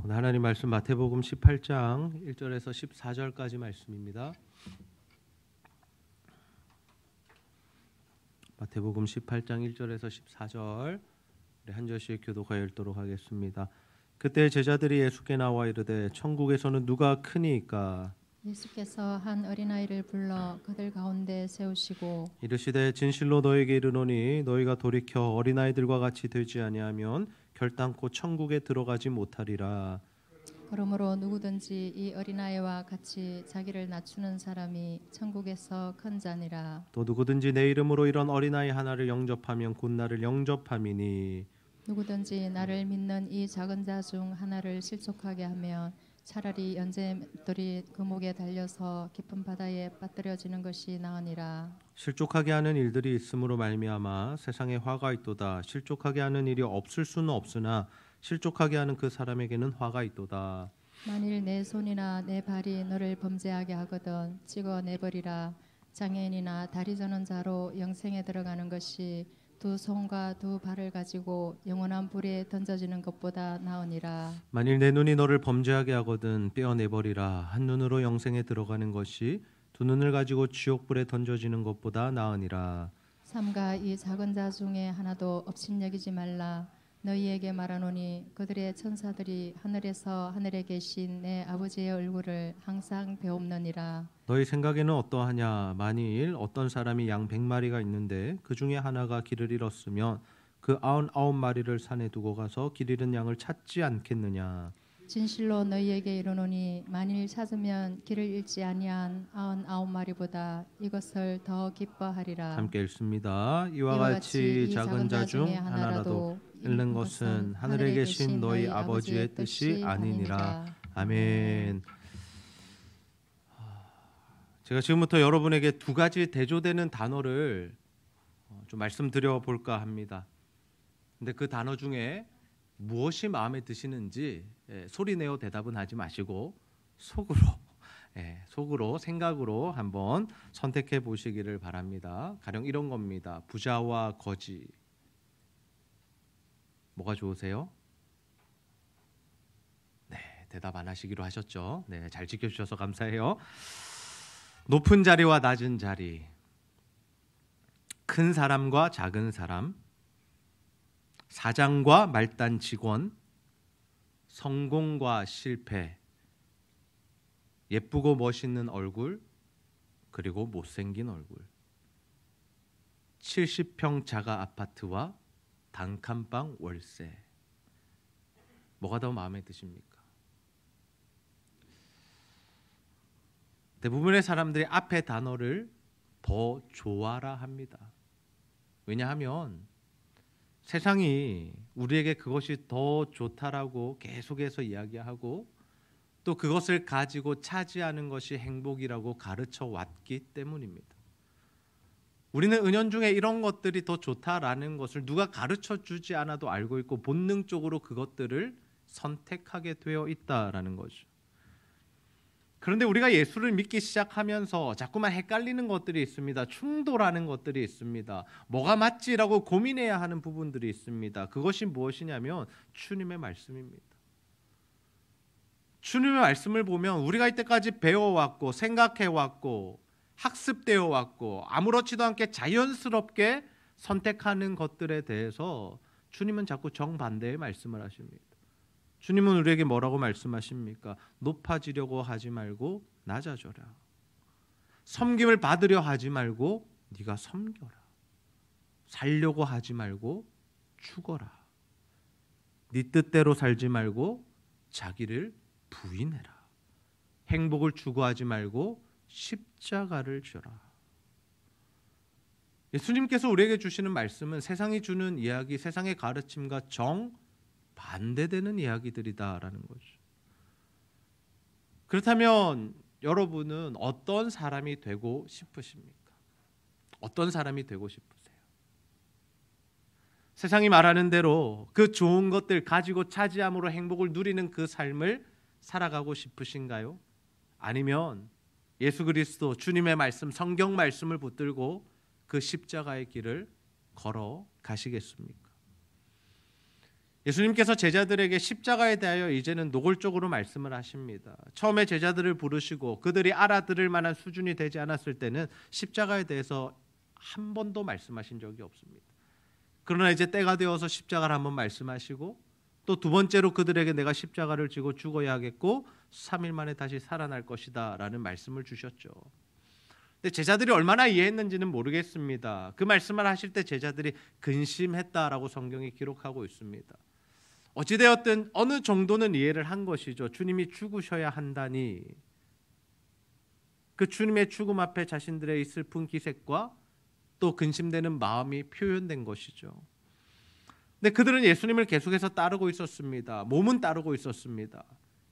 오늘 하나님 말씀 마태복음 18장 1절에서 14절까지 말씀입니다. 마태복음 18장 1절에서 14절 우리 한 절씩 교독하여 읽도록 하겠습니다. 그때 제자들이 예수께 나와 이르되 천국에서는 누가 크니이까? 예수께서 한 어린아이를 불러 그들 가운데 세우시고 이르시되 진실로 너희에게 이르노니 너희가 돌이켜 어린아이들과 같이 되지 아니하면 결단코 천국에 들어가지 못하리라. 그러므로 누구든지 이 어린아이와 같이 자기를 낮추는 사람이 천국에서 큰 자니라. 또 누구든지 내 이름으로 이런 어린아이 하나를 영접하면 곧 나를 영접함이니 누구든지 나를 믿는 이 작은 자 중 하나를 실족하게 하면 차라리 연재들이 그 목에 달려서 깊은 바다에 빠뜨려지는 것이 나으니라. 실족하게 하는 일들이 있음으로 말미암아 세상에 화가 있도다. 실족하게 하는 일이 없을 수는 없으나 실족하게 하는 그 사람에게는 화가 있도다. 만일 내 손이나 내 발이 너를 범죄하게 하거든 찍어 내버리라. 장애인이나 다리 저는 자로 영생에 들어가는 것이 두 손과 두 발을 가지고 영원한 불에 던져지는 것보다 나으니라. 만일 내 눈이 너를 범죄하게 하거든 떼어내버리라. 한 눈으로 영생에 들어가는 것이 두 눈을 가지고 지옥불에 던져지는 것보다 나으니라. 삼가 이 작은 자 중에 하나도 업신여기지 말라. 너희에게 말하노니 그들의 천사들이 하늘에서 하늘에 계신 내 아버지의 얼굴을 항상 배옵느니라. 너희 생각에는 어떠하냐? 만일 어떤 사람이 양 100마리가 있는데 그 중에 하나가 길을 잃었으면 그 99마리를 산에 두고 가서 길 잃은 양을 찾지 않겠느냐? 진실로 너희에게 이르노니 만일 찾으면 길을 잃지 아니한 99마리보다 이것을 더 기뻐하리라. 함께 읽습니다. 이와 같이 이 작은 자 중 하나라도 잃는 것은 하늘에 계신 너희 아버지의 뜻이 아니니라. 아멘. 제가 지금부터 여러분에게 두 가지 대조되는 단어를 좀 말씀드려 볼까 합니다. 근데 그 단어 중에 무엇이 마음에 드시는지 소리내어 대답은 하지 마시고 속으로 생각으로 한번 선택해 보시기를 바랍니다. 가령 이런 겁니다. 부자와 거지. 뭐가 좋으세요? 네, 대답 안 하시기로 하셨죠. 네, 잘 지켜주셔서 감사해요. 높은 자리와 낮은 자리, 큰 사람과 작은 사람, 사장과 말단 직원, 성공과 실패, 예쁘고 멋있는 얼굴, 그리고 못생긴 얼굴, 70평 자가 아파트와 단칸방 월세, 뭐가 더 마음에 드십니까? 대부분의 사람들이 앞에 단어를 더 좋아라 합니다. 왜냐하면 세상이 우리에게 그것이 더 좋다라고 계속해서 이야기하고 또 그것을 가지고 차지하는 것이 행복이라고 가르쳐 왔기 때문입니다. 우리는 은연중에 이런 것들이 더 좋다라는 것을 누가 가르쳐 주지 않아도 알고 있고 본능적으로 그것들을 선택하게 되어 있다라는 거죠. 그런데 우리가 예수를 믿기 시작하면서 자꾸만 헷갈리는 것들이 있습니다. 충돌하는 것들이 있습니다. 뭐가 맞지라고 고민해야 하는 부분들이 있습니다. 그것이 무엇이냐면 주님의 말씀입니다. 주님의 말씀을 보면 우리가 이때까지 배워왔고 생각해왔고 학습되어 왔고 아무렇지도 않게 자연스럽게 선택하는 것들에 대해서 주님은 자꾸 정반대의 말씀을 하십니다. 주님은 우리에게 뭐라고 말씀하십니까? 높아지려고 하지 말고 낮아져라. 섬김을 받으려 하지 말고 네가 섬겨라. 살려고 하지 말고 죽어라. 네 뜻대로 살지 말고 자기를 부인해라. 행복을 추구하지 말고 십자가를 져라. 예수님께서 우리에게 주시는 말씀은 세상이 주는 이야기, 세상의 가르침과 반대되는 이야기들이다라는 거죠. 그렇다면 여러분은 어떤 사람이 되고 싶으십니까? 어떤 사람이 되고 싶으세요? 세상이 말하는 대로 그 좋은 것들 가지고 차지함으로 행복을 누리는 그 삶을 살아가고 싶으신가요? 아니면 예수 그리스도 주님의 말씀, 성경 말씀을 붙들고 그 십자가의 길을 걸어 가시겠습니까? 예수님께서 제자들에게 십자가에 대하여 이제는 노골적으로 말씀을 하십니다. 처음에 제자들을 부르시고 그들이 알아들을 만한 수준이 되지 않았을 때는 십자가에 대해서 한 번도 말씀하신 적이 없습니다. 그러나 이제 때가 되어서 십자가를 한번 말씀하시고 또 두 번째로 그들에게 내가 십자가를 지고 죽어야 하겠고 3일 만에 다시 살아날 것이다 라는 말씀을 주셨죠. 근데 제자들이 얼마나 이해했는지는 모르겠습니다. 그 말씀을 하실 때 제자들이 근심했다라고 성경이 기록하고 있습니다. 어찌되었든 어느 정도는 이해를 한 것이죠. 주님이 죽으셔야 한다니 그 주님의 죽음 앞에 자신들의 이 슬픈 기색과 또 근심되는 마음이 표현된 것이죠. 근데 그들은 예수님을 계속해서 따르고 있었습니다. 몸은 따르고 있었습니다.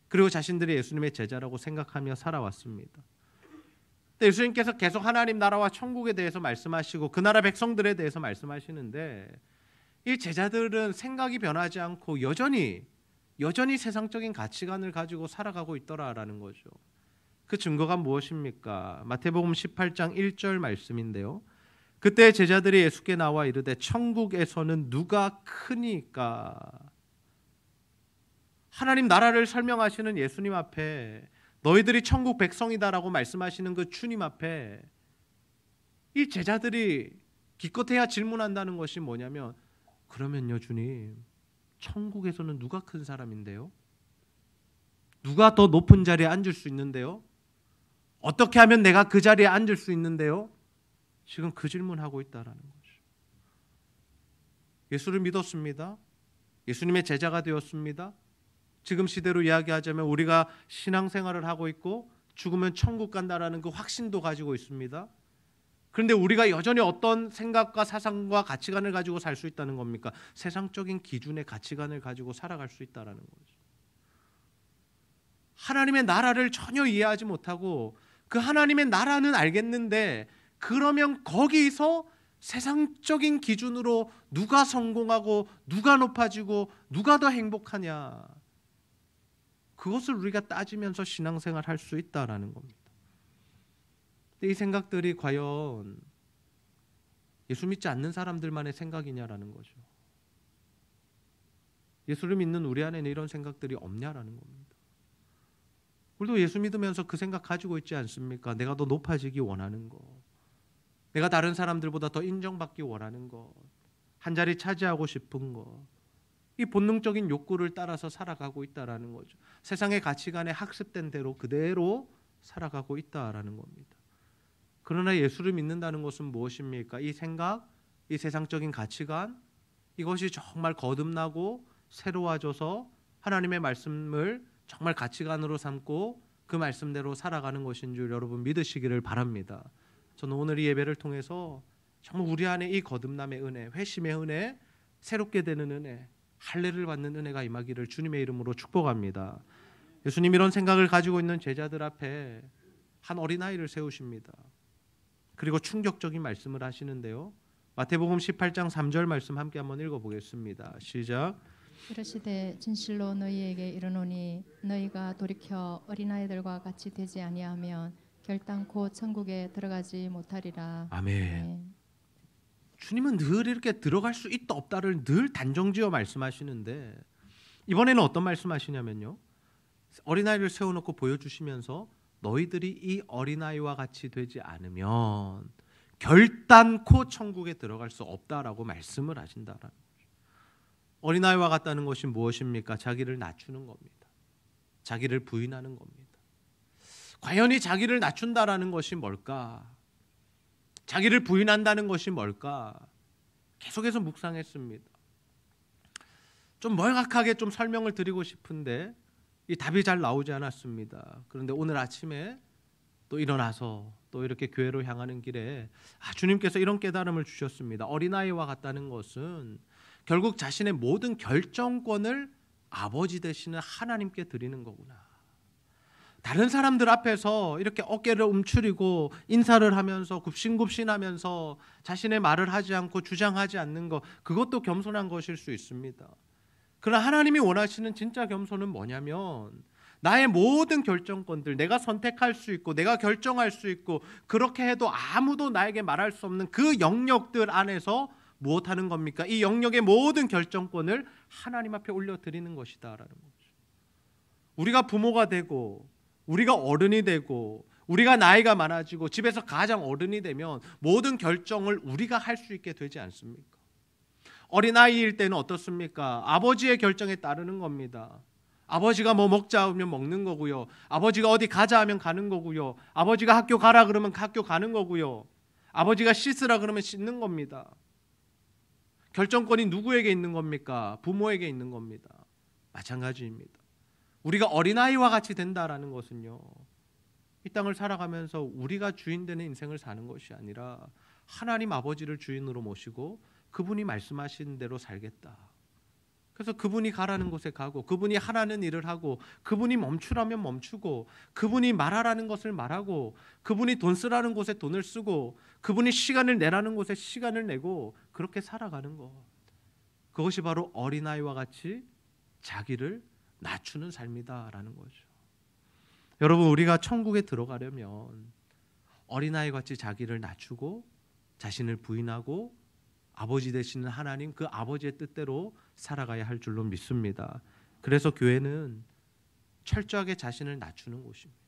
그리고 자신들이 예수님의 제자라고 생각하며 살아왔습니다. 근데 예수님께서 계속 하나님 나라와 천국에 대해서 말씀하시고 그 나라 백성들에 대해서 말씀하시는데 이 제자들은 생각이 변하지 않고 여전히 세상적인 가치관을 가지고 살아가고 있더라라는 거죠. 그 증거가 무엇입니까? 마태복음 18장 1절 말씀인데요. 그때 제자들이 예수께 나와 이르되 천국에서는 누가 크니까? 하나님 나라를 설명하시는 예수님 앞에 너희들이 천국 백성이다라고 말씀하시는 그 주님 앞에 이 제자들이 기껏해야 질문한다는 것이 뭐냐면 그러면요 주님 천국에서는 누가 큰 사람인데요? 누가 더 높은 자리에 앉을 수 있는데요? 어떻게 하면 내가 그 자리에 앉을 수 있는데요? 지금 그 질문하고 있다라는 거죠. 예수를 믿었습니다. 예수님의 제자가 되었습니다. 지금 시대로 이야기하자면 우리가 신앙생활을 하고 있고 죽으면 천국 간다라는 그 확신도 가지고 있습니다. 그런데 우리가 여전히 어떤 생각과 사상과 가치관을 가지고 살 수 있다는 겁니까? 세상적인 기준의 가치관을 가지고 살아갈 수 있다는 거죠. 하나님의 나라를 전혀 이해하지 못하고 그 하나님의 나라는 알겠는데 그러면 거기서 세상적인 기준으로 누가 성공하고 누가 높아지고 누가 더 행복하냐 그것을 우리가 따지면서 신앙생활 할 수 있다라는 겁니다. 이 생각들이 과연 예수 믿지 않는 사람들만의 생각이냐라는 거죠. 예수를 믿는 우리 안에는 이런 생각들이 없냐라는 겁니다. 우리도 예수 믿으면서 그 생각 가지고 있지 않습니까? 내가 더 높아지기 원하는 거, 내가 다른 사람들보다 더 인정받기 원하는 것, 한 자리 차지하고 싶은 것, 이 본능적인 욕구를 따라서 살아가고 있다라는 거죠. 세상의 가치관에 학습된 대로 그대로 살아가고 있다라는 겁니다. 그러나 예수를 믿는다는 것은 무엇입니까? 이 생각, 이 세상적인 가치관, 이것이 정말 거듭나고 새로워져서 하나님의 말씀을 정말 가치관으로 삼고 그 말씀대로 살아가는 것인 줄 여러분 믿으시기를 바랍니다. 저는 오늘 이 예배를 통해서 정말 우리 안에 이 거듭남의 은혜, 회심의 은혜, 새롭게 되는 은혜, 할례를 받는 은혜가 임하기를 주님의 이름으로 축복합니다. 예수님 이런 생각을 가지고 있는 제자들 앞에 한 어린아이를 세우십니다. 그리고 충격적인 말씀을 하시는데요. 마태복음 18장 3절 말씀 함께 한번 읽어보겠습니다. 시작. 이르시되 진실로 너희에게 이르노니 너희가 돌이켜 어린아이들과 같이 되지 아니하면 결단코 천국에 들어가지 못하리라. 아멘. 주님은 늘 이렇게 들어갈 수 있다 없다를 늘 단정지어 말씀하시는데 이번에는 어떤 말씀하시냐면요. 어린아이를 세워놓고 보여주시면서 너희들이 이 어린아이와 같이 되지 않으면 결단코 천국에 들어갈 수 없다라고 말씀을 하신다라는 거죠. 어린아이와 같다는 것이 무엇입니까? 자기를 낮추는 겁니다. 자기를 부인하는 겁니다. 과연 이 자기를 낮춘다라는 것이 뭘까? 자기를 부인한다는 것이 뭘까? 계속해서 묵상했습니다. 좀 명확하게 좀 설명을 드리고 싶은데 이 답이 잘 나오지 않았습니다. 그런데 오늘 아침에 또 일어나서 또 이렇게 교회로 향하는 길에 주님께서 이런 깨달음을 주셨습니다. 어린아이와 같다는 것은 결국 자신의 모든 결정권을 아버지 되시는 하나님께 드리는 거구나. 다른 사람들 앞에서 이렇게 어깨를 움츠리고 인사를 하면서 굽신굽신하면서 자신의 말을 하지 않고 주장하지 않는 것, 그것도 겸손한 것일 수 있습니다. 그러나 하나님이 원하시는 진짜 겸손은 뭐냐면 나의 모든 결정권들, 내가 선택할 수 있고 내가 결정할 수 있고 그렇게 해도 아무도 나에게 말할 수 없는 그 영역들 안에서 무엇하는 겁니까? 이 영역의 모든 결정권을 하나님 앞에 올려드리는 것이다라는 거죠. 우리가 부모가 되고 우리가 어른이 되고 우리가 나이가 많아지고 집에서 가장 어른이 되면 모든 결정을 우리가 할 수 있게 되지 않습니까? 어린아이일 때는 어떻습니까? 아버지의 결정에 따르는 겁니다. 아버지가 뭐 먹자 하면 먹는 거고요. 아버지가 어디 가자 하면 가는 거고요. 아버지가 학교 가라 그러면 학교 가는 거고요. 아버지가 씻으라 그러면 씻는 겁니다. 결정권이 누구에게 있는 겁니까? 부모에게 있는 겁니다. 마찬가지입니다. 우리가 어린아이와 같이 된다라는 것은요, 이 땅을 살아가면서 우리가 주인 되는 인생을 사는 것이 아니라 하나님 아버지를 주인으로 모시고 그분이 말씀하신 대로 살겠다. 그래서 그분이 가라는 곳에 가고 그분이 하라는 일을 하고 그분이 멈추라면 멈추고 그분이 말하라는 것을 말하고 그분이 돈 쓰라는 곳에 돈을 쓰고 그분이 시간을 내라는 곳에 시간을 내고 그렇게 살아가는 것. 그것이 바로 어린아이와 같이 자기를 낮추는 삶이다라는 거죠. 여러분, 우리가 천국에 들어가려면 어린아이 같이 자기를 낮추고 자신을 부인하고 아버지 되시는 하나님, 그 아버지의 뜻대로 살아가야 할 줄로 믿습니다. 그래서 교회는 철저하게 자신을 낮추는 곳입니다.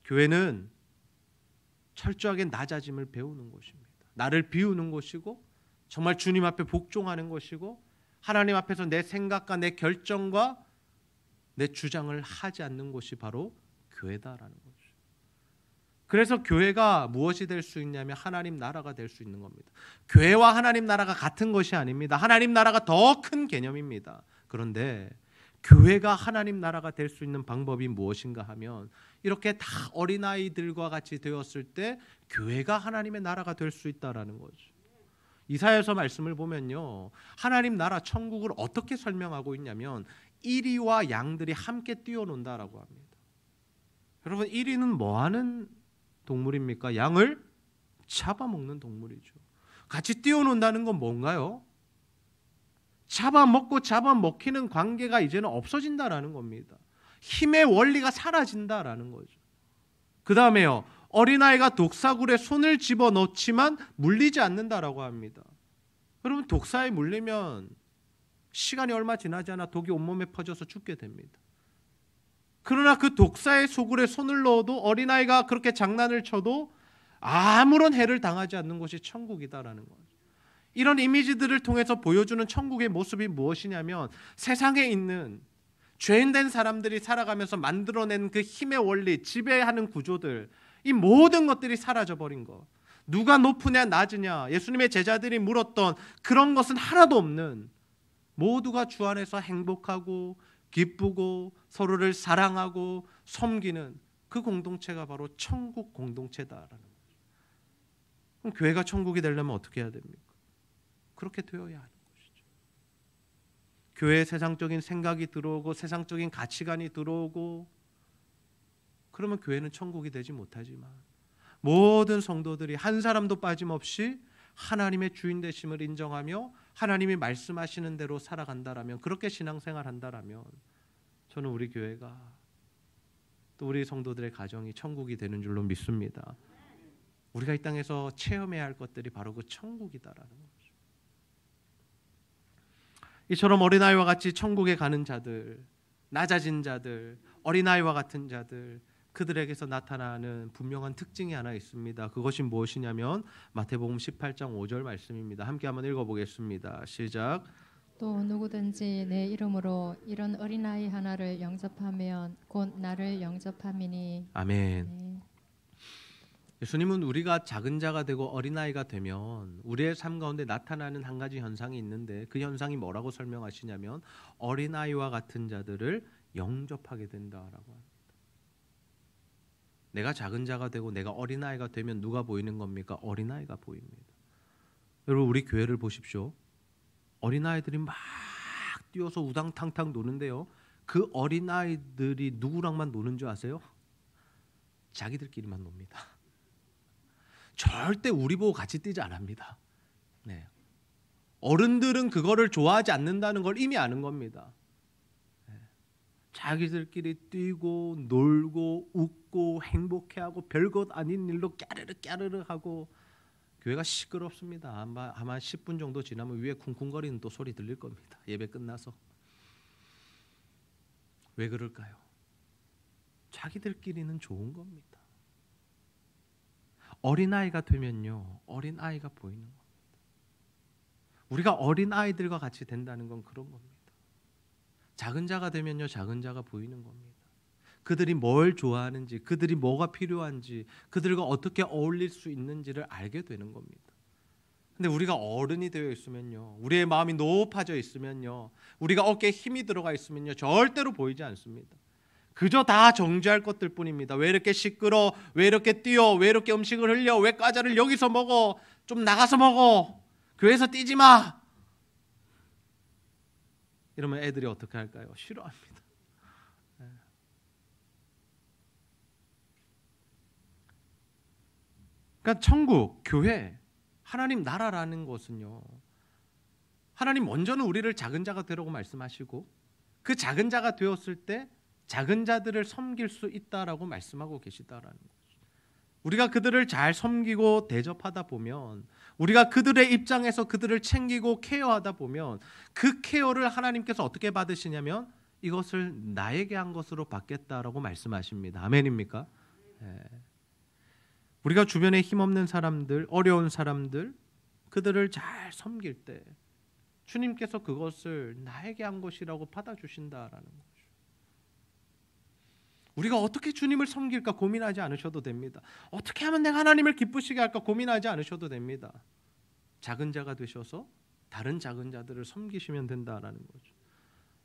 교회는 철저하게 낮아짐을 배우는 곳입니다. 나를 비우는 곳이고 정말 주님 앞에 복종하는 곳이고 하나님 앞에서 내 생각과 내 결정과 내 주장을 하지 않는 곳이 바로 교회다라는 거죠. 그래서 교회가 무엇이 될 수 있냐면 하나님 나라가 될 수 있는 겁니다. 교회와 하나님 나라가 같은 것이 아닙니다. 하나님 나라가 더 큰 개념입니다. 그런데 교회가 하나님 나라가 될 수 있는 방법이 무엇인가 하면 이렇게 다 어린아이들과 같이 되었을 때 교회가 하나님의 나라가 될 수 있다라는 거죠. 이사야서 말씀을 보면요, 하나님 나라 천국을 어떻게 설명하고 있냐면 이리와 양들이 함께 뛰어논다라고 합니다. 여러분, 이리는 뭐하는 동물입니까? 양을 잡아먹는 동물이죠. 같이 뛰어논다는 건 뭔가요? 잡아먹고 잡아먹히는 관계가 이제는 없어진다라는 겁니다. 힘의 원리가 사라진다라는 거죠. 그 다음에요, 어린아이가 독사굴에 손을 집어넣지만 물리지 않는다라고 합니다. 여러분, 독사에 물리면 시간이 얼마 지나지 않아 독이 온몸에 퍼져서 죽게 됩니다. 그러나 그 독사의 소굴에 손을 넣어도 어린아이가 그렇게 장난을 쳐도 아무런 해를 당하지 않는 곳이 천국이다라는 거죠. 이런 이미지들을 통해서 보여주는 천국의 모습이 무엇이냐면 세상에 있는 죄인된 사람들이 살아가면서 만들어낸 그 힘의 원리, 지배하는 구조들, 이 모든 것들이 사라져버린 것. 누가 높으냐 낮으냐 예수님의 제자들이 물었던 그런 것은 하나도 없는, 모두가 주 안에서 행복하고 기쁘고 서로를 사랑하고 섬기는 그 공동체가 바로 천국 공동체다라는 거죠. 그럼 교회가 천국이 되려면 어떻게 해야 됩니까? 그렇게 되어야 하는 것이죠. 교회에 세상적인 생각이 들어오고 세상적인 가치관이 들어오고 그러면 교회는 천국이 되지 못하지만 모든 성도들이 한 사람도 빠짐없이 하나님의 주인 되심을 인정하며 하나님이 말씀하시는 대로 살아간다라면, 그렇게 신앙생활 한다라면 저는 우리 교회가 또 우리 성도들의 가정이 천국이 되는 줄로 믿습니다. 우리가 이 땅에서 체험해야 할 것들이 바로 그 천국이다라는 거죠. 이처럼 어린아이와 같이 천국에 가는 자들, 낮아진 자들, 어린아이와 같은 자들, 그들에게서 나타나는 분명한 특징이 하나 있습니다. 그것이 무엇이냐면 마태복음 18장 5절 말씀입니다. 함께 한번 읽어보겠습니다. 시작. 또 누구든지 내 이름으로 이런 어린아이 하나를 영접하면 곧 나를 영접함이니. 아멘. 네. 예수님은 우리가 작은 자가 되고 어린아이가 되면 우리의 삶 가운데 나타나는 한 가지 현상이 있는데 그 현상이 뭐라고 설명하시냐면 어린아이와 같은 자들을 영접하게 된다라고 합니다. 내가 작은 자가 되고 내가 어린아이가 되면 누가 보이는 겁니까? 어린아이가 보입니다. 여러분, 우리 교회를 보십시오. 어린아이들이 막 뛰어서 우당탕탕 노는데요, 그 어린아이들이 누구랑만 노는 줄 아세요? 자기들끼리만 놉니다. 절대 우리 보고 같이 뛰지 않습니다. 네. 어른들은 그거를 좋아하지 않는다는 걸 이미 아는 겁니다. 네. 자기들끼리 뛰고 놀고 웃고 행복해하고 별것 아닌 일로 까르르 까르르 하고, 교회가 시끄럽습니다. 아마 10분 정도 지나면 위에 쿵쿵거리는 또 소리 들릴 겁니다. 예배 끝나서. 왜 그럴까요? 자기들끼리는 좋은 겁니다. 어린아이가 되면요, 어린아이가 보이는 겁니다. 우리가 어린아이들과 같이 된다는 건 그런 겁니다. 작은 자가 되면요, 작은 자가 보이는 겁니다. 그들이 뭘 좋아하는지, 그들이 뭐가 필요한지, 그들과 어떻게 어울릴 수 있는지를 알게 되는 겁니다. 근데 우리가 어른이 되어 있으면요, 우리의 마음이 높아져 있으면요, 우리가 어깨에 힘이 들어가 있으면요, 절대로 보이지 않습니다. 그저 다 정죄할 것들 뿐입니다. 왜 이렇게 시끄러? 왜 이렇게 뛰어? 왜 이렇게 음식을 흘려? 왜 과자를 여기서 먹어? 좀 나가서 먹어. 교회에서 뛰지 마. 이러면 애들이 어떻게 할까요? 싫어합니다. 그러니까 천국, 교회, 하나님 나라라는 것은요, 하나님 먼저는 우리를 작은 자가 되라고 말씀하시고 그 작은 자가 되었을 때 작은 자들을 섬길 수 있다라고 말씀하고 계시다라는 거죠. 우리가 그들을 잘 섬기고 대접하다 보면, 우리가 그들의 입장에서 그들을 챙기고 케어하다 보면 그 케어를 하나님께서 어떻게 받으시냐면 이것을 나에게 한 것으로 받겠다라고 말씀하십니다. 아멘입니까? 네. 우리가 주변에 힘없는 사람들, 어려운 사람들, 그들을 잘 섬길 때 주님께서 그것을 나에게 한 것이라고 받아주신다라는 거죠. 우리가 어떻게 주님을 섬길까 고민하지 않으셔도 됩니다. 어떻게 하면 내가 하나님을 기쁘시게 할까 고민하지 않으셔도 됩니다. 작은 자가 되셔서 다른 작은 자들을 섬기시면 된다라는 거죠.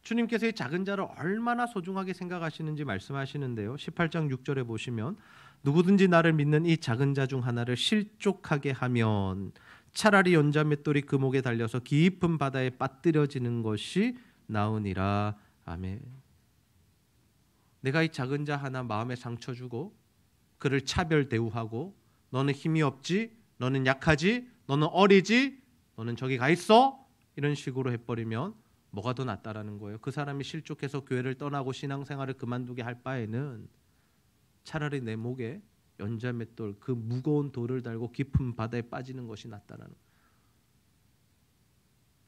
주님께서 이 작은 자를 얼마나 소중하게 생각하시는지 말씀하시는데요. 18장 6절에 보시면 누구든지 나를 믿는 이 작은 자 중 하나를 실족하게 하면 차라리 연자 맷돌이 그 목에 달려서 깊은 바다에 빠뜨려지는 것이 나으니라. 아멘. 내가 이 작은 자 하나 마음에 상처 주고 그를 차별 대우하고 너는 힘이 없지, 너는 약하지, 너는 어리지, 너는 저기 가 있어, 이런 식으로 해버리면 뭐가 더 낫다라는 거예요. 그 사람이 실족해서 교회를 떠나고 신앙생활을 그만두게 할 바에는 차라리 내 목에 연자맷돌, 그 무거운 돌을 달고 깊은 바다에 빠지는 것이 낫다라는,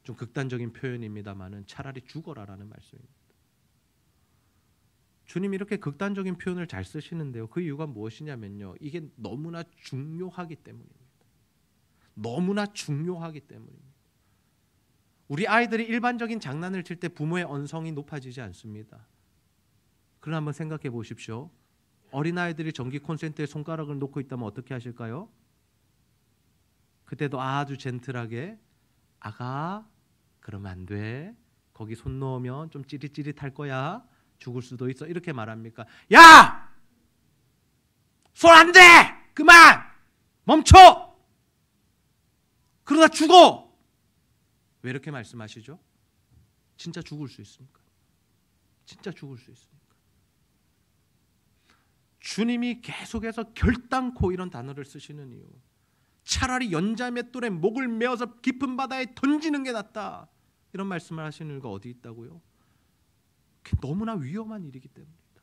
좀 극단적인 표현입니다만은 차라리 죽어라라는 말씀입니다. 주님이 이렇게 극단적인 표현을 잘 쓰시는데요. 그 이유가 무엇이냐면요, 이게 너무나 중요하기 때문입니다. 너무나 중요하기 때문입니다. 우리 아이들이 일반적인 장난을 칠 때 부모의 언성이 높아지지 않습니다. 그러나 한번 생각해 보십시오. 어린아이들이 전기 콘센트에 손가락을 놓고 있다면 어떻게 하실까요? 그때도 아주 젠틀하게, 아가 그러면 안 돼, 거기 손 넣으면 좀 찌릿찌릿할 거야, 죽을 수도 있어, 이렇게 말합니까? 야! 손 안 돼! 그만! 멈춰! 그러다 죽어! 왜 이렇게 말씀하시죠? 진짜 죽을 수 있으니까. 진짜 죽을 수 있으니까. 주님이 계속해서 결단코 이런 단어를 쓰시는 이유, 차라리 연자맷돌에 목을 메어서 깊은 바다에 던지는 게 낫다, 이런 말씀을 하시는 이유가 어디 있다고요? 너무나 위험한 일이기 때문입니다.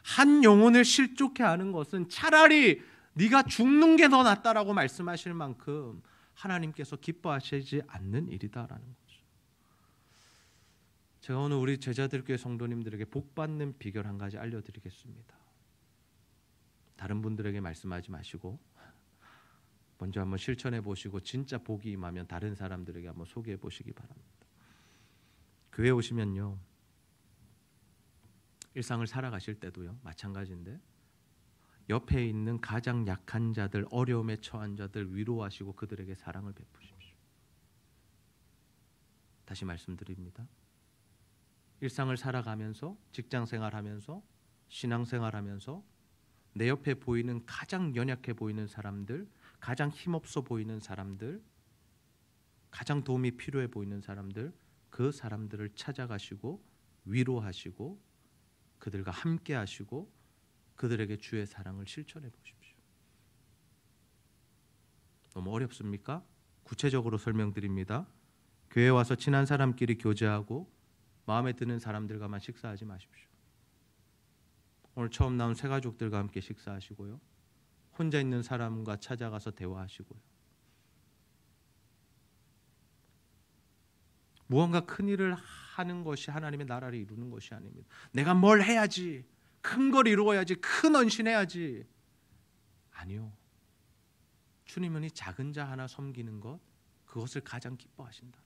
한 영혼을 실족해 하는 것은 차라리 네가 죽는 게 더 낫다라고 말씀하실 만큼 하나님께서 기뻐하시지 않는 일이다라는 거죠. 제가 오늘 우리 제자들교회 성도님들에게 복받는 비결 한 가지 알려드리겠습니다. 다른 분들에게 말씀하지 마시고 먼저 한번 실천해 보시고 진짜 복이 임하면 다른 사람들에게 한번 소개해 보시기 바랍니다. 교회 오시면요, 일상을 살아가실 때도요 마찬가지인데 옆에 있는 가장 약한 자들, 어려움에 처한 자들 위로하시고 그들에게 사랑을 베푸십시오. 다시 말씀드립니다. 일상을 살아가면서, 직장생활하면서, 신앙생활하면서 내 옆에 보이는 가장 연약해 보이는 사람들, 가장 힘없어 보이는 사람들, 가장 도움이 필요해 보이는 사람들, 그 사람들을 찾아가시고 위로하시고 그들과 함께 하시고 그들에게 주의 사랑을 실천해 보십시오. 너무 어렵습니까? 구체적으로 설명드립니다. 교회에 와서 친한 사람끼리 교제하고 마음에 드는 사람들과만 식사하지 마십시오. 오늘 처음 나온 새 가족들과 함께 식사하시고요, 혼자 있는 사람과 찾아가서 대화하시고요, 무언가 큰 일을 하는 것이 하나님의 나라를 이루는 것이 아닙니다. 내가 뭘 해야지, 큰 걸 이루어야지, 큰 헌신해야지. 아니요. 주님은 이 작은 자 하나 섬기는 것, 그것을 가장 기뻐하신다.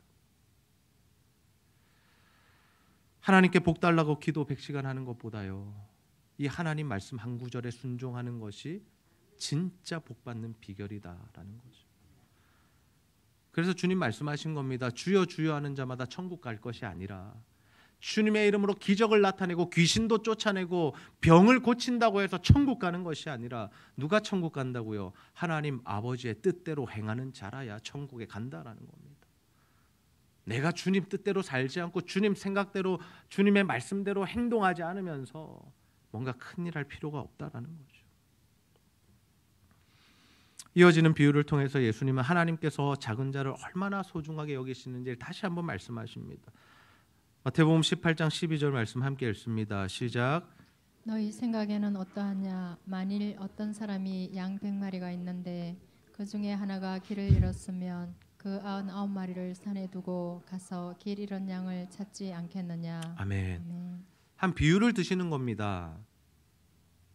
하나님께 복 달라고 기도 100시간 하는 것보다요, 이 하나님 말씀 한 구절에 순종하는 것이 진짜 복 받는 비결이다라는 거죠. 그래서 주님 말씀하신 겁니다. 주여 주여 하는 자마다 천국 갈 것이 아니라, 주님의 이름으로 기적을 나타내고 귀신도 쫓아내고 병을 고친다고 해서 천국 가는 것이 아니라, 누가 천국 간다고요? 하나님 아버지의 뜻대로 행하는 자라야 천국에 간다라는 겁니다. 내가 주님 뜻대로 살지 않고 주님 생각대로, 주님의 말씀대로 행동하지 않으면서 뭔가 큰일 할 필요가 없다라는 거죠. 이어지는 비유를 통해서 예수님은 하나님께서 작은 자를 얼마나 소중하게 여기시는지를 다시 한번 말씀하십니다. 마태복음 18장 12절 말씀 함께 읽습니다. 시작. 너희 생각에는 어떠하냐? 만일 어떤 사람이 양 100마리가 있는데 그 중에 하나가 길을 잃었으면 그 99마리를 산에 두고 가서 길 잃은 양을 찾지 않겠느냐? 아멘. 아멘. 한 비유를 드시는 겁니다.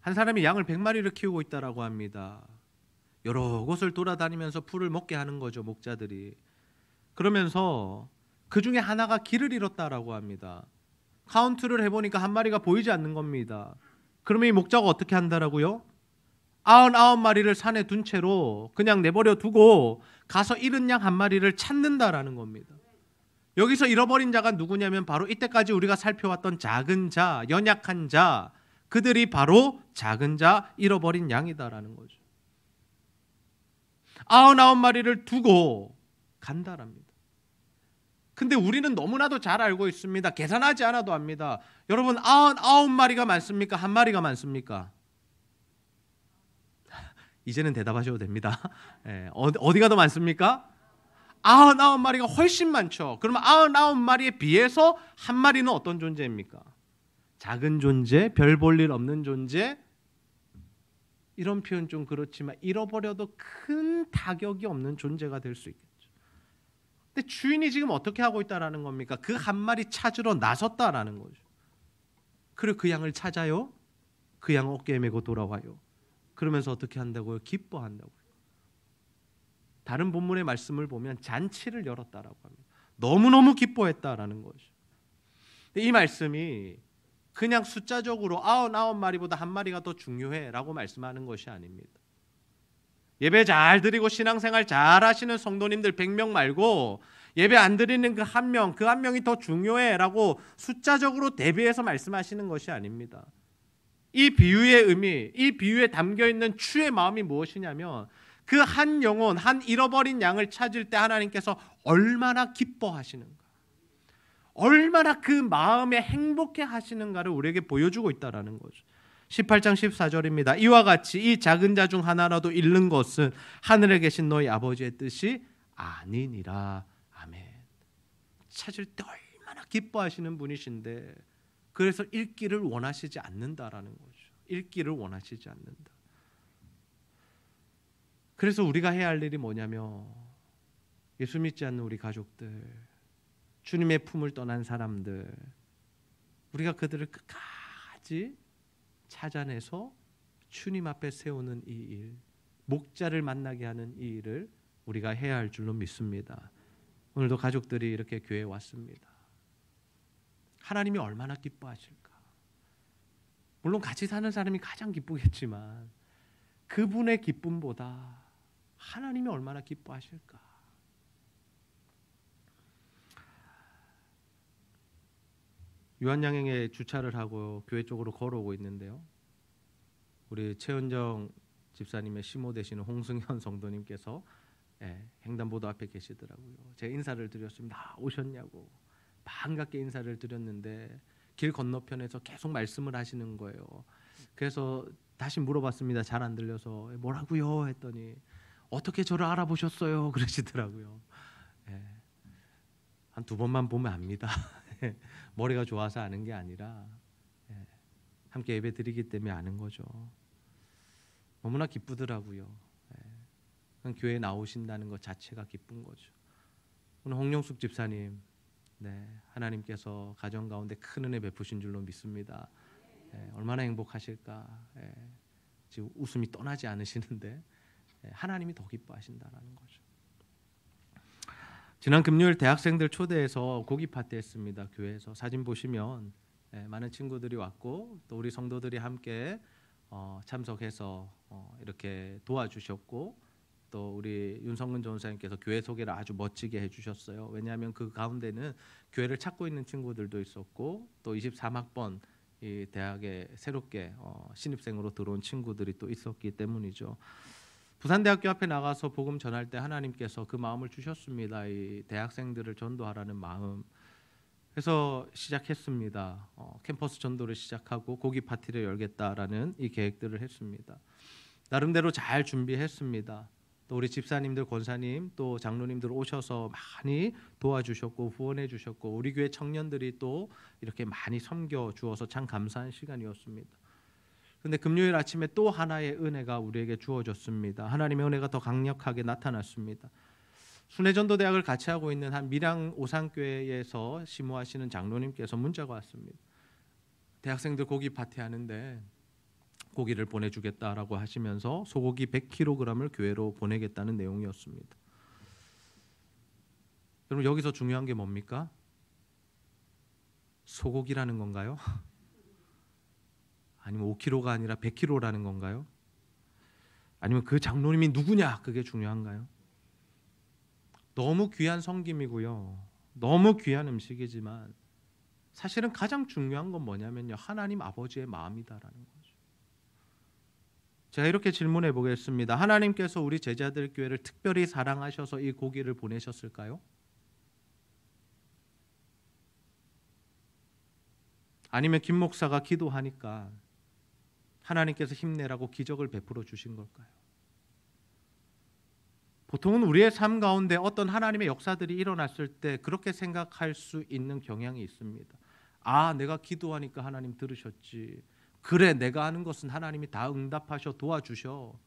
한 사람이 양을 100마리를 키우고 있다라고 합니다. 여러 곳을 돌아다니면서 풀을 먹게 하는 거죠, 목자들이. 그러면서 그 중에 하나가 길을 잃었다라고 합니다. 카운트를 해보니까 한 마리가 보이지 않는 겁니다. 그러면 이 목자가 어떻게 한다라고요? 99마리를 산에 둔 채로 그냥 내버려 두고 가서 잃은 양 한 마리를 찾는다라는 겁니다. 여기서 잃어버린 자가 누구냐면 바로 이때까지 우리가 살펴왔던 작은 자, 연약한 자, 그들이 바로 작은 자, 잃어버린 양이다라는 거죠. 99마리를 두고 간다랍니다. 근데 우리는 너무나도 잘 알고 있습니다. 계산하지 않아도 압니다. 여러분, 99마리가 많습니까? 한 마리가 많습니까? 이제는 대답하셔도 됩니다. 어디가 더 많습니까? 99마리가 훨씬 많죠. 그러면 99마리에 비해서 한 마리는 어떤 존재입니까? 작은 존재, 별 볼 일 없는 존재. 이런 표현 좀 그렇지만 잃어버려도 큰 타격이 없는 존재가 될 수 있겠죠. 근데 주인이 지금 어떻게 하고 있다라는 겁니까? 그 한 마리 찾으러 나섰다라는 거죠. 그리고 그 양을 찾아요. 그 양 어깨에 메고 돌아와요. 그러면서 어떻게 한다고요? 기뻐한다고요. 다른 본문의 말씀을 보면 잔치를 열었다라고 합니다. 너무너무 기뻐했다라는 거죠. 이 말씀이 그냥 숫자적으로 99마리보다 한 마리가 더 중요해라고 말씀하는 것이 아닙니다. 예배 잘 드리고 신앙생활 잘 하시는 성도님들 100명 말고 예배 안 드리는 그 한 명, 그 한 명이 더 중요해라고 숫자적으로 대비해서 말씀하시는 것이 아닙니다. 이 비유의 의미, 이 비유에 담겨있는 주의 마음이 무엇이냐면, 그 한 영혼, 한 잃어버린 양을 찾을 때 하나님께서 얼마나 기뻐하시는가, 얼마나 그 마음에 행복해 하시는가를 우리에게 보여주고 있다는 거죠. 18장 14절입니다. 이와 같이 이 작은 자 중 하나라도 잃는 것은 하늘에 계신 너희 아버지의 뜻이 아니니라. 아멘. 찾을 때 얼마나 기뻐하시는 분이신데, 그래서 잃기를 원하시지 않는다라는 거죠. 잃기를 원하시지 않는다. 그래서 우리가 해야 할 일이 뭐냐면, 예수 믿지 않는 우리 가족들, 주님의 품을 떠난 사람들, 우리가 그들을 끝까지 찾아내서 주님 앞에 세우는 이 일, 목자를 만나게 하는 이 일을 우리가 해야 할 줄로 믿습니다. 오늘도 가족들이 이렇게 교회에 왔습니다. 하나님이 얼마나 기뻐하실까? 물론 같이 사는 사람이 가장 기쁘겠지만 그분의 기쁨보다 하나님이 얼마나 기뻐하실까? 유한양행에 주차를 하고 교회 쪽으로 걸어오고 있는데요. 우리 최은정 집사님의 시모 되시는 홍승현 성도님께서 횡단보도 앞에 계시더라고요. 제가 인사를 드렸습니다. 오셨냐고 반갑게 인사를 드렸는데 길 건너편에서 계속 말씀을 하시는 거예요. 그래서 다시 물어봤습니다. 잘 안 들려서. 뭐라고요? 했더니 어떻게 저를 알아보셨어요? 그러시더라고요. 한 두 번만 보면 압니다. 머리가 좋아서 아는 게 아니라 함께 예배 드리기 때문에 아는 거죠. 너무나 기쁘더라고요. 교회에 나오신다는 것 자체가 기쁜 거죠. 오늘 홍영숙 집사님 네, 하나님께서 가정 가운데 큰 은혜 베푸신 줄로 믿습니다. 얼마나 행복하실까. 지금 웃음이 떠나지 않으시는데 하나님이 더 기뻐하신다라는 거죠. 지난 금요일 대학생들 초대해서 고기 파티 했습니다. 교회에서 사진 보시면 많은 친구들이 왔고 또 우리 성도들이 함께 참석해서 이렇게 도와주셨고 또 우리 윤성근 전사님께서 교회 소개를 아주 멋지게 해주셨어요. 왜냐하면 그 가운데는 교회를 찾고 있는 친구들도 있었고 또 23학번 이 대학에 새롭게 신입생으로 들어온 친구들이 또 있었기 때문이죠. 부산대학교 앞에 나가서 복음 전할 때 하나님께서 그 마음을 주셨습니다. 이 대학생들을 전도하라는 마음. 그래서 시작했습니다. 캠퍼스 전도를 시작하고 고기 파티를 열겠다라는 이 계획들을 했습니다. 나름대로 잘 준비했습니다. 또 우리 집사님들, 권사님, 또 장로님들 오셔서 많이 도와주셨고 후원해 주셨고 우리 교회 청년들이 또 이렇게 많이 섬겨 주어서 참 감사한 시간이었습니다. 그런데 금요일 아침에 또 하나의 은혜가 우리에게 주어졌습니다. 하나님의 은혜가 더 강력하게 나타났습니다. 순회전도대학을 같이 하고 있는 한 밀양 오산교회에서 심호하시는 장로님께서 문자가 왔습니다. 대학생들 고기 파티 하는데 고기를 보내주겠다라고 하시면서 소고기 100kg을 교회로 보내겠다는 내용이었습니다. 여러분 여기서 중요한 게 뭡니까? 소고기라는 건가요? 아니면 5kg가 아니라 100kg라는 건가요? 아니면 그 장로님이 누구냐? 그게 중요한가요? 너무 귀한 섬김이고요. 너무 귀한 음식이지만 사실은 가장 중요한 건 뭐냐면요. 하나님 아버지의 마음이다라는 거죠. 제가 이렇게 질문해 보겠습니다. 하나님께서 우리 제자들 교회를 특별히 사랑하셔서 이 고기를 보내셨을까요? 아니면 김 목사가 기도하니까 하나님께서 힘내라고 기적을 베풀어 주신 걸까요? 보통은 우리의 삶 가운데 어떤 하나님의 역사들이 일어났을 때 그렇게 생각할 수 있는 경향이 있습니다. 아, 내가 기도하니까 하나님 들으셨지. 그래, 내가 하는 것은 하나님이 다 응답하셔 도와주셔.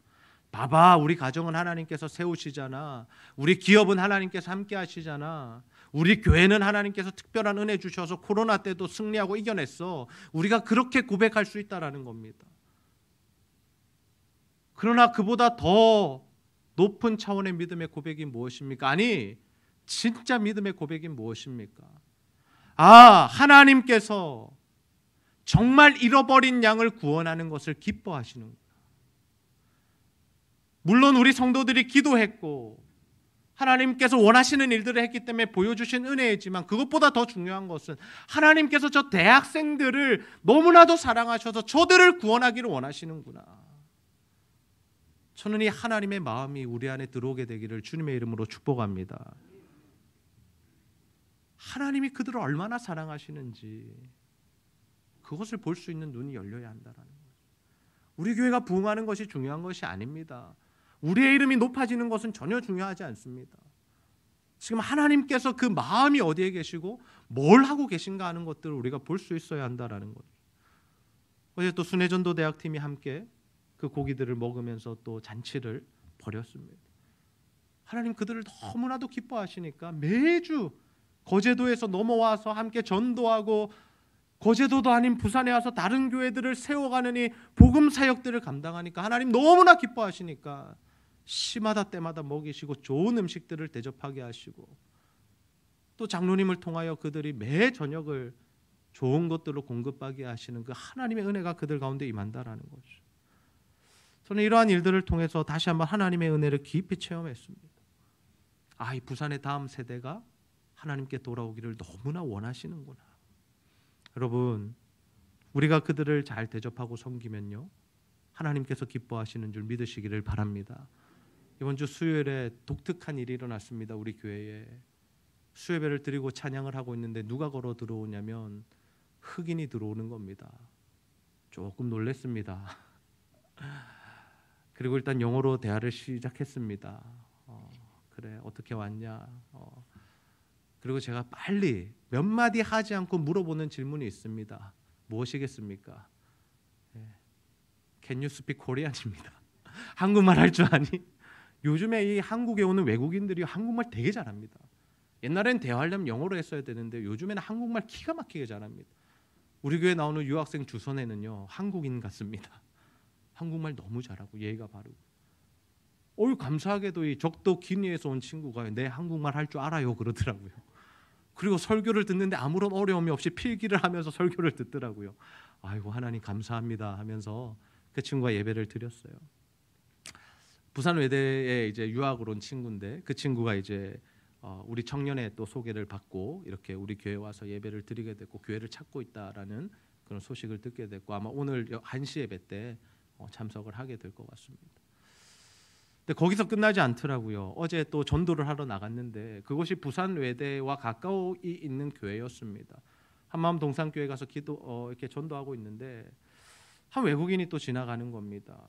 봐봐, 우리 가정은 하나님께서 세우시잖아. 우리 기업은 하나님께서 함께 하시잖아. 우리 교회는 하나님께서 특별한 은혜 주셔서 코로나 때도 승리하고 이겨냈어. 우리가 그렇게 고백할 수 있다라는 겁니다. 그러나 그보다 더 높은 차원의 믿음의 고백이 무엇입니까? 아니, 진짜 믿음의 고백이 무엇입니까? 아, 하나님께서 정말 잃어버린 양을 구원하는 것을 기뻐하시는구나. 물론 우리 성도들이 기도했고 하나님께서 원하시는 일들을 했기 때문에 보여주신 은혜이지만 그것보다 더 중요한 것은 하나님께서 저 대학생들을 너무나도 사랑하셔서 저들을 구원하기를 원하시는구나. 저는 이 하나님의 마음이 우리 안에 들어오게 되기를 주님의 이름으로 축복합니다. 하나님이 그들을 얼마나 사랑하시는지 그것을 볼 수 있는 눈이 열려야 한다는 거죠. 우리 교회가 부흥하는 것이 중요한 것이 아닙니다. 우리의 이름이 높아지는 것은 전혀 중요하지 않습니다. 지금 하나님께서 그 마음이 어디에 계시고 뭘 하고 계신가 하는 것들을 우리가 볼 수 있어야 한다는 거죠. 어제 또 순회전도 대학팀이 함께 그 고기들을 먹으면서 또 잔치를 벌였습니다. 하나님 그들을 너무나도 기뻐하시니까 매주 거제도에서 넘어와서 함께 전도하고 거제도도 아닌 부산에 와서 다른 교회들을 세워가는 이 복음 사역들을 감당하니까 하나님 너무나 기뻐하시니까 시마다 때마다 먹이시고 좋은 음식들을 대접하게 하시고 또 장로님을 통하여 그들이 매 저녁을 좋은 것들로 공급하게 하시는 그 하나님의 은혜가 그들 가운데 임한다라는 거죠. 저는 이러한 일들을 통해서 다시 한번 하나님의 은혜를 깊이 체험했습니다. 아, 이 부산의 다음 세대가 하나님께 돌아오기를 너무나 원하시는구나. 여러분, 우리가 그들을 잘 대접하고 섬기면요 하나님께서 기뻐하시는 줄 믿으시기를 바랍니다. 이번 주 수요일에 독특한 일이 일어났습니다. 우리 교회에 수요예배를 드리고 찬양을 하고 있는데 누가 걸어 들어오냐면 흑인이 들어오는 겁니다. 조금 놀랐습니다. 그리고 일단 영어로 대화를 시작했습니다. 그래, 어떻게 왔냐? 그리고 제가 빨리 몇 마디 하지 않고 물어보는 질문이 있습니다. 무엇이겠습니까? Can you speak Korean입니다. 한국말 할 줄 아니? 요즘에 이 한국에 오는 외국인들이 한국말 되게 잘합니다. 옛날엔 대화하려면 영어로 했어야 되는데 요즘에는 한국말 기가 막히게 잘합니다. 우리 교회 나오는 유학생 주선에는요 한국인 같습니다. 한국말 너무 잘하고 예의가 바르고. 감사하게도 이 적도 기니에서 온 친구가 내 한국말 할 줄 알아요 그러더라고요. 그리고 설교를 듣는데 아무런 어려움이 없이 필기를 하면서 설교를 듣더라고요. 아이고 하나님 감사합니다 하면서 그 친구가 예배를 드렸어요. 부산 외대에 이제 유학을 온 친구인데 그 친구가 이제 우리 청년회 또 소개를 받고 이렇게 우리 교회 와서 예배를 드리게 됐고 교회를 찾고 있다라는 그런 소식을 듣게 됐고 아마 오늘 1시 예배 때 참석을 하게 될 것 같습니다. 근데 거기서 끝나지 않더라고요. 어제 또 전도를 하러 나갔는데 그곳이 부산 외대와 가까이 있는 교회였습니다. 한마음 동산교회 가서 이렇게 전도하고 있는데 한 외국인이 또 지나가는 겁니다.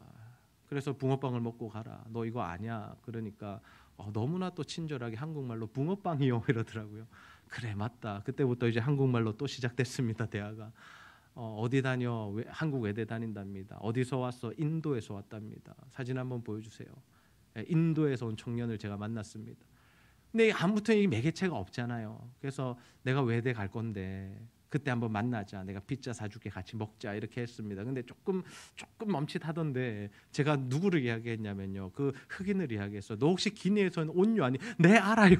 그래서 붕어빵을 먹고 가라. 너 이거 아냐? 그러니까 너무나 또 친절하게 한국말로 붕어빵이요 이러더라고요. 그래 맞다. 그때부터 이제 한국말로 또 시작됐습니다. 대화가. 어디 다녀? 한국 외대 다닌답니다. 어디서 왔어? 인도에서 왔답니다. 사진 한번 보여주세요. 인도에서 온 청년을 제가 만났습니다. 근데 아무튼 이 매개체가 없잖아요. 그래서 내가 외대 갈 건데 그때 한번 만나자. 내가 피자 사줄게 같이 먹자 이렇게 했습니다. 근데 조금 멈칫하던데 제가 누구를 이야기했냐면요. 그 흑인을 이야기했어요. 너 혹시 기니에서는 온유 아니? 네 알아요.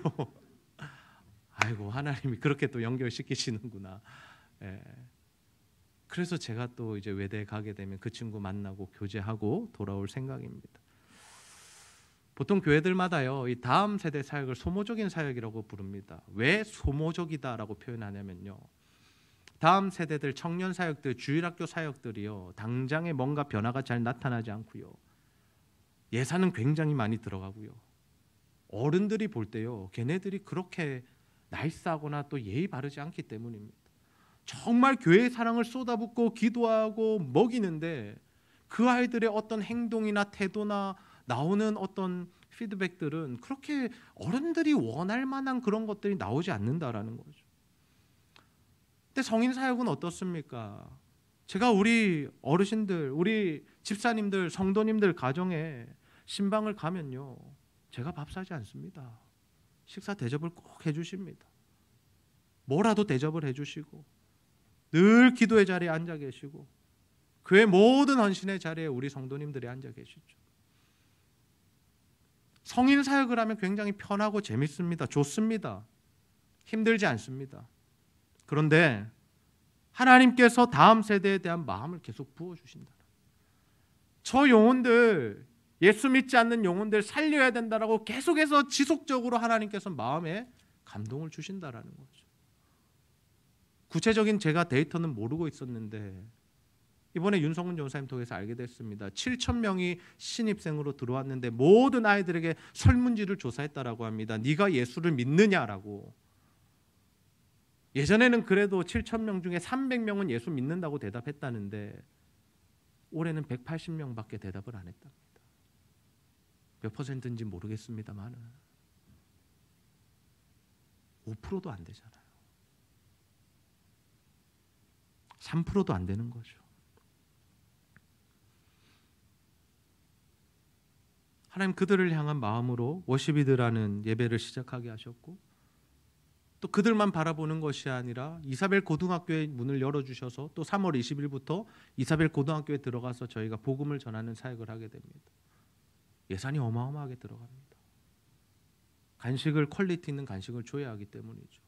아이고 하나님이 그렇게 또 연결시키시는구나. 예. 그래서 제가 또 이제 외대에 가게 되면 그 친구 만나고 교제하고 돌아올 생각입니다. 보통 교회들마다요 이 다음 세대 사역을 소모적인 사역이라고 부릅니다. 왜 소모적이다라고 표현하냐면요. 다음 세대들 청년 사역들 주일학교 사역들이요 당장에 뭔가 변화가 잘 나타나지 않고요. 예산은 굉장히 많이 들어가고요. 어른들이 볼 때요 걔네들이 그렇게 나이스하거나 또 예의 바르지 않기 때문입니다. 정말 교회의 사랑을 쏟아붓고 기도하고 먹이는데 그 아이들의 어떤 행동이나 태도나 나오는 어떤 피드백들은 그렇게 어른들이 원할 만한 그런 것들이 나오지 않는다라는 거죠. 근데 성인 사역은 어떻습니까? 제가 우리 어르신들, 우리 집사님들, 성도님들 가정에 신방을 가면요 제가 밥 사지 않습니다. 식사 대접을 꼭 해주십니다. 뭐라도 대접을 해주시고 늘 기도의 자리에 앉아 계시고 교회 모든 헌신의 자리에 우리 성도님들이 앉아 계시죠. 성인 사역을 하면 굉장히 편하고 재밌습니다. 좋습니다. 힘들지 않습니다. 그런데 하나님께서 다음 세대에 대한 마음을 계속 부어주신다. 저 영혼들, 예수 믿지 않는 영혼들 살려야 된다라고 계속해서 지속적으로 하나님께서 마음에 감동을 주신다라는 거죠. 구체적인 제가 데이터는 모르고 있었는데 이번에 윤성훈 전사님 통해서 알게 됐습니다. 7,000명이 신입생으로 들어왔는데 모든 아이들에게 설문지를 조사했다라고 합니다. 네가 예수를 믿느냐라고. 예전에는 그래도 7,000명 중에 300명은 예수 믿는다고 대답했다는데 올해는 180명밖에 대답을 안 했답니다. 몇 퍼센트인지 모르겠습니다만 5%도 안 되잖아요. 3%도 안 되는 거죠. 하나님 그들을 향한 마음으로 워시비드라는 예배를 시작하게 하셨고 또 그들만 바라보는 것이 아니라 이사벨 고등학교의 문을 열어주셔서 또 3월 20일부터 이사벨 고등학교에 들어가서 저희가 복음을 전하는 사역을 하게 됩니다. 예산이 어마어마하게 들어갑니다. 간식을 퀄리티 있는 간식을 줘야 하기 때문이죠.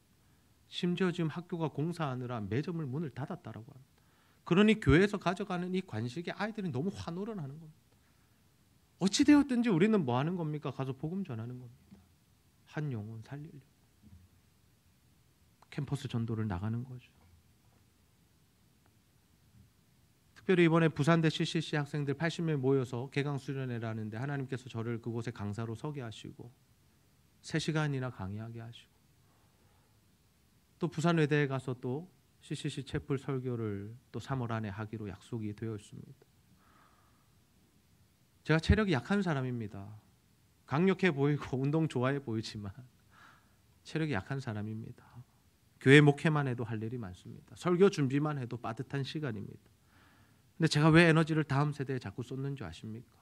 심지어 지금 학교가 공사하느라 매점을 문을 닫았다라고 합니다. 그러니 교회에서 가져가는 이 간식에 아이들이 너무 환호를 하는 겁니다. 어찌 되었든지 우리는 뭐 하는 겁니까? 가서 복음 전하는 겁니다. 한 영혼 살리려고. 캠퍼스 전도를 나가는 거죠. 특별히 이번에 부산대 CCC 학생들 80명 모여서 개강 수련회를 하는데 하나님께서 저를 그곳에 강사로 서게 하시고 3시간이나 강의하게 하시고 또 부산 외대에 가서 또 CCC 채플 설교를 또 3월 안에 하기로 약속이 되어 있습니다. 제가 체력이 약한 사람입니다. 강력해 보이고 운동 좋아해 보이지만 체력이 약한 사람입니다. 교회 목회만 해도 할 일이 많습니다. 설교 준비만 해도 빠듯한 시간입니다. 근데 제가 왜 에너지를 다음 세대에 자꾸 쏟는지 아십니까?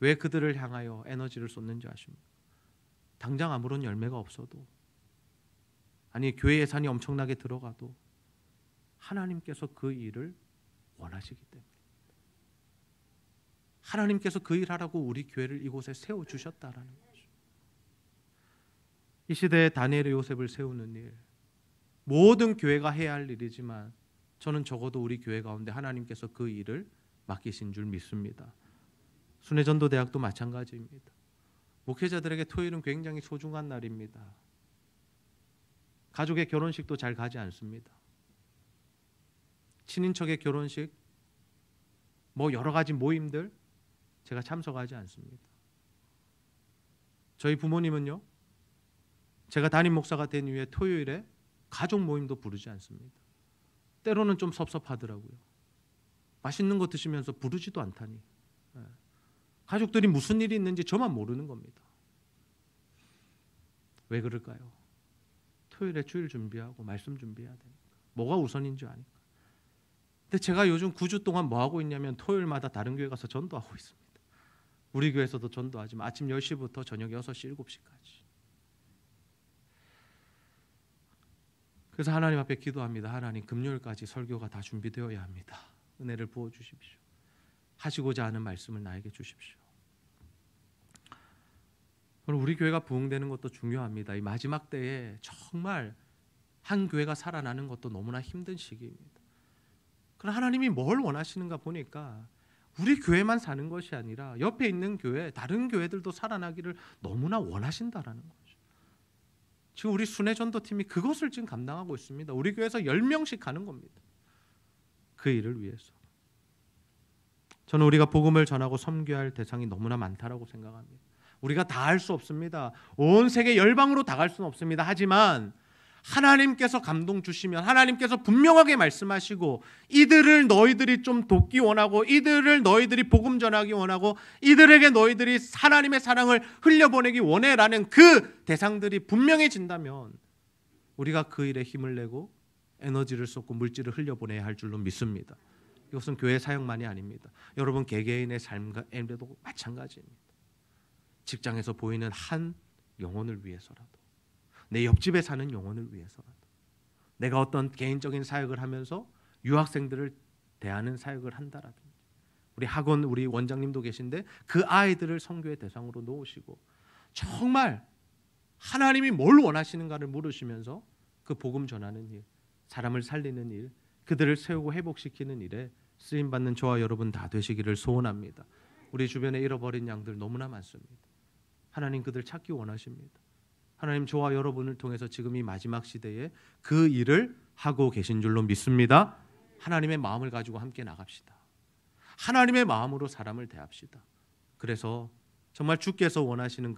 왜 그들을 향하여 에너지를 쏟는지 아십니까? 당장 아무런 열매가 없어도, 아니 교회 예산이 엄청나게 들어가도 하나님께서 그 일을 원하시기 때문에, 하나님께서 그 일하라고 우리 교회를 이곳에 세워주셨다라는 거죠. 이 시대에 다니엘의 요셉을 세우는 일, 모든 교회가 해야 할 일이지만 저는 적어도 우리 교회 가운데 하나님께서 그 일을 맡기신 줄 믿습니다. 순회전도대학도 마찬가지입니다. 목회자들에게 토요일은 굉장히 소중한 날입니다. 가족의 결혼식도 잘 가지 않습니다. 친인척의 결혼식, 여러 가지 모임들 제가 참석하지 않습니다. 저희 부모님은요, 제가 담임 목사가 된 이후에 토요일에 가족 모임도 부르지 않습니다. 때로는 좀 섭섭하더라고요. 맛있는 거 드시면서 부르지도 않다니. 가족들이 무슨 일이 있는지 저만 모르는 겁니다. 왜 그럴까요? 토요일에 주일 준비하고 말씀 준비해야 되니까. 뭐가 우선인 줄 아니까. 근데 제가 요즘 9주 동안 뭐 하고 있냐면 토요일마다 다른 교회 가서 전도하고 있습니다. 우리 교회에서도 전도하지만 아침 10시부터 저녁 6시, 7시까지. 그래서 하나님 앞에 기도합니다. 하나님, 금요일까지 설교가 다 준비되어야 합니다. 은혜를 부어주십시오. 하시고자 하는 말씀을 나에게 주십시오. 우리 교회가 부흥되는 것도 중요합니다. 이 마지막 때에 정말 한 교회가 살아나는 것도 너무나 힘든 시기입니다. 그러나 하나님이 뭘 원하시는가 보니까 우리 교회만 사는 것이 아니라 옆에 있는 교회, 다른 교회들도 살아나기를 너무나 원하신다라는 거죠. 지금 우리 순회전도팀이 그것을 지금 감당하고 있습니다. 우리 교회에서 10명씩 가는 겁니다. 그 일을 위해서. 저는 우리가 복음을 전하고 섬겨야 할 대상이 너무나 많다라고 생각합니다. 우리가 다 할 수 없습니다. 온 세계 열방으로 다 갈 수는 없습니다. 하지만 하나님께서 감동 주시면 하나님께서 분명하게 말씀하시고, 이들을 너희들이 좀 돕기 원하고, 이들을 너희들이 복음 전하기 원하고, 이들에게 너희들이 하나님의 사랑을 흘려보내기 원해라는 그 대상들이 분명해진다면 우리가 그 일에 힘을 내고 에너지를 쏟고 물질을 흘려보내야 할 줄로 믿습니다. 이것은 교회 사역만이 아닙니다. 여러분 개개인의 삶에도 마찬가지입니다. 직장에서 보이는 한 영혼을 위해서라도, 내 옆집에 사는 영혼을 위해서라도, 내가 어떤 개인적인 사역을 하면서 유학생들을 대하는 사역을 한다라든지, 우리 학원 우리 원장님도 계신데 그 아이들을 선교의 대상으로 놓으시고 정말 하나님이 뭘 원하시는가를 물으시면서 그 복음 전하는 일, 사람을 살리는 일, 그들을 세우고 회복시키는 일에 쓰임받는 저와 여러분 다 되시기를 소원합니다. 우리 주변에 잃어버린 양들 너무나 많습니다. 하나님 그들 찾기 원하십니다. 하나님 저와 여러분을 통해서 지금 이 마지막 시대에 그 일을 하고 계신 줄로 믿습니다. 하나님의 마음을 가지고 함께 나갑시다. 하나님의 마음으로 사람을 대합시다. 그래서 정말 주께서 원하시는 그